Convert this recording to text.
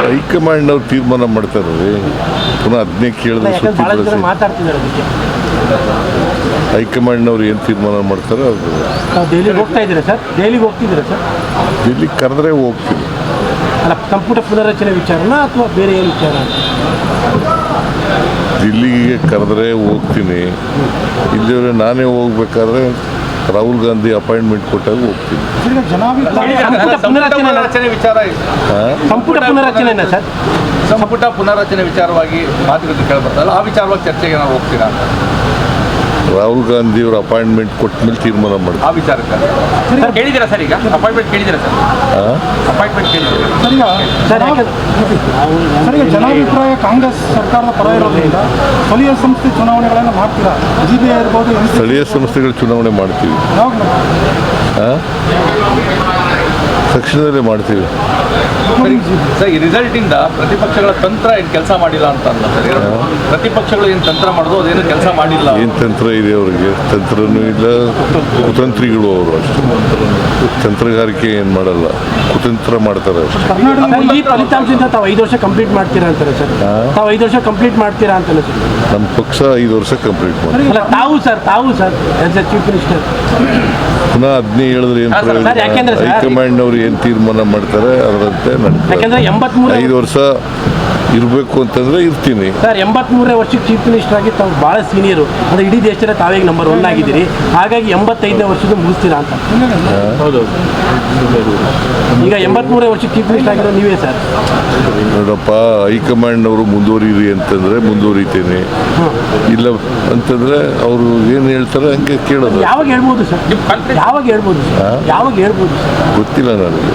ಹೈಕಮಾಂಡ್ನವ್ರು ತೀರ್ಮಾನ ಮಾಡ್ತಾರೆ ರೀ. ಪುನಃ ಅದನ್ನೇ ಕೇಳಿದ್ರೆ ಹೈಕಮಾಂಡ್ನವ್ರು ಏನು ತೀರ್ಮಾನ ಮಾಡ್ತಾರೆ ಅದು. ದೆಹಲಿಗೆ ಹೋಗ್ತಾ ಇದ್ದೀರಾ ಸರ್? ದೆಹಲಿಗೆ ಹೋಗ್ತಿದ್ದೀರಾ ಸರ್? ದಿಲ್ಲಿಗೆ ಕರೆದ್ರೆ ಹೋಗ್ತೀವಿ. ಅಲ್ಲ, ಸಂಪುಟ ಪುನರಚನೆ ವಿಚಾರನ ಅಥವಾ ಬೇರೆ ಏನು ವಿಚಾರ? ದಿಲ್ಲಿಗೆ ಕರೆದ್ರೆ ಹೋಗ್ತೀನಿ, ಇಲ್ಲಿವರೆ ನಾನೇ ಹೋಗ್ಬೇಕಾದ್ರೆ ರಾಹುಲ್ ಗಾಂಧಿ ಅಪಾಯಿಂಟ್ಮೆಂಟ್ ಕೊಟ್ಟಾಗ ಹೋಗ್ತೀನಿ. ಸಂಪುಟ ಪುನರಚನೆ ಸರ್, ಸಂಪುಟ ಪುನರಚನೆ ವಿಚಾರವಾಗಿ ಮಾತುಕತೆ ಕೇಳ್ಬರ್ತಲ್ಲ, ಆ ವಿಚಾರವಾಗಿ ಚರ್ಚೆಗೆ ನಾವು ಹೋಗ್ತೀರಾ? ರಾಹುಲ್ ಗಾಂಧಿ ಅವರು ಅಪಾಯಿಂಟ್ಮೆಂಟ್ ಕೊಟ್ಟ ಮೇಲೆ ತೀರ್ಮಾನ ಮಾಡ್ತೀವಿ. ಆ ವಿಚಾರಕ್ಕೆ ಕೇಳಿದ್ದೀರಾ ಸರ್? ಈಗ ಅಪಾಯಿಂಟ್ಮೆಂಟ್ ಕೇಳಿದ್ದೀರಾ ಸರ್? ಅಪಾಯಿಂಟ್ಮೆಂಟ್ ಕೇಳಿದ್ದೀರಾ ಸರ್? ಈಗ ಜನಾಭಿಪ್ರಾಯ ಕಾಂಗ್ರೆಸ್ ಸರ್ಕಾರದ ಪರ ಇರೋದ್ರಿಂದ ಸ್ಥಳೀಯ ಸಂಸ್ಥೆ ಚುನಾವಣೆಗಳನ್ನು ಮಾಡ್ತೀರಾ? BJP ಇರ್ಬೋದು, ಸ್ಥಳೀಯ ಸಂಸ್ಥೆಗಳ ಚುನಾವಣೆ ಮಾಡ್ತೀವಿ, ತಕ್ಷಣದಲ್ಲೇ ಮಾಡ್ತೀವಿ. ಸರ್, ಈ ರಿಸಲ್ಟಿಂದ ಪ್ರತಿಪಕ್ಷಗಳ ತಂತ್ರ ಏನು ಕೆಲಸ ಮಾಡಿಲ್ಲ ಅಂತ ಅಲ್ಲ ಸರ್? ಪ್ರತಿಪಕ್ಷಗಳು ಏನು ತಂತ್ರ ಮಾಡೋದು ಅದೇನು ಕೆಲಸ ಮಾಡಿಲ್ಲ. ಏನು ತಂತ್ರ ಇದೆ ಅವರಿಗೆ? ತಂತ್ರನೂ ಇಲ್ಲ, ಕುತಂತ್ರಿಗಳು ಅವರು ಅಷ್ಟೇ. ತಂತ್ರಗಾರಿಕೆ ಏನು ಮಾಡಲ್ಲ, ಕುತಂತ್ರ ಮಾಡ್ತಾರೆ ಅಷ್ಟೇ. ಈ ಫಲಿತಾಂಶದಿಂದ ತಾವು 5 ವರ್ಷ ಕಂಪ್ಲೀಟ್ ಮಾಡ್ತೀರಾ ಅಂತಾರೆ ಸರ್? ತಾವು 5 ವರ್ಷ ಕಂಪ್ಲೀಟ್ ಮಾಡ್ತೀರಾ ಅಂತಲ್ಲ ಸರ್? ನಮ್ಮ ಪಕ್ಷ 5 ವರ್ಷ ಕಂಪ್ಲೀಟ್ ಮಾಡ್ತೀವಿ. ತಾವು sir as A chief minister ಪುನಃ ಅದನ್ನೇ ಹೇಳಿದ್ರೆ ಏನು ಪ್ರಯೋಜನ? ಹೈಕಮಾಂಡ್ನವ್ರು ಏನು ತೀರ್ಮಾನ ಮಾಡ್ತಾರೆ ಅದರಂತೆ ಯಾಕೆಂದ್ರೆ 5 ವರ್ಷ ಇರಬೇಕು ಅಂತಂದ್ರೆ ಇರ್ತೀನಿ ಸರ್. 83ನೇ ವರ್ಷಕ್ಕೆ ಚೀಫ್ ಮಿನಿಸ್ಟರ್ ಆಗಿ ತಾವು ಭಾಳ ಸೀನಿಯರು, ಅಂದರೆ ಇಡೀ ದೇಶದ ತಾವೇ ನಂಬರ್ 1 ಆಗಿದ್ದೀರಿ. ಹಾಗಾಗಿ 85ನೇ ವರ್ಷದ ಮುಗಿಸ್ತೀರಾ ಅಂತ? ಹೌದು. ಈಗ 83ನೇ ವರ್ಷಕ್ಕೆ ಚೀಫ್ ಮಿನಿಸ್ಟರ್ ಆಗಿರೋ ನೀವೇ ಸರ್. ನೋಡಪ್ಪ, ಹೈಕಮಾಂಡ್ನವರು ಮುಂದುವರಿರಿ ಅಂತಂದ್ರೆ ಮುಂದುವರಿತೇನೆ, ಇಲ್ಲ ಅಂತಂದ್ರೆ ಅವರು ಏನು ಹೇಳ್ತಾರೆ ಹಂಗೆ ಕೇಳೋದು. ಯಾವಾಗ ಹೇಳ್ಬೋದು ಸರ್? ಯಾವಾಗ ಹೇಳ್ಬೋದು ಸರ್? ಗೊತ್ತಿಲ್ಲ ನನಗೆ.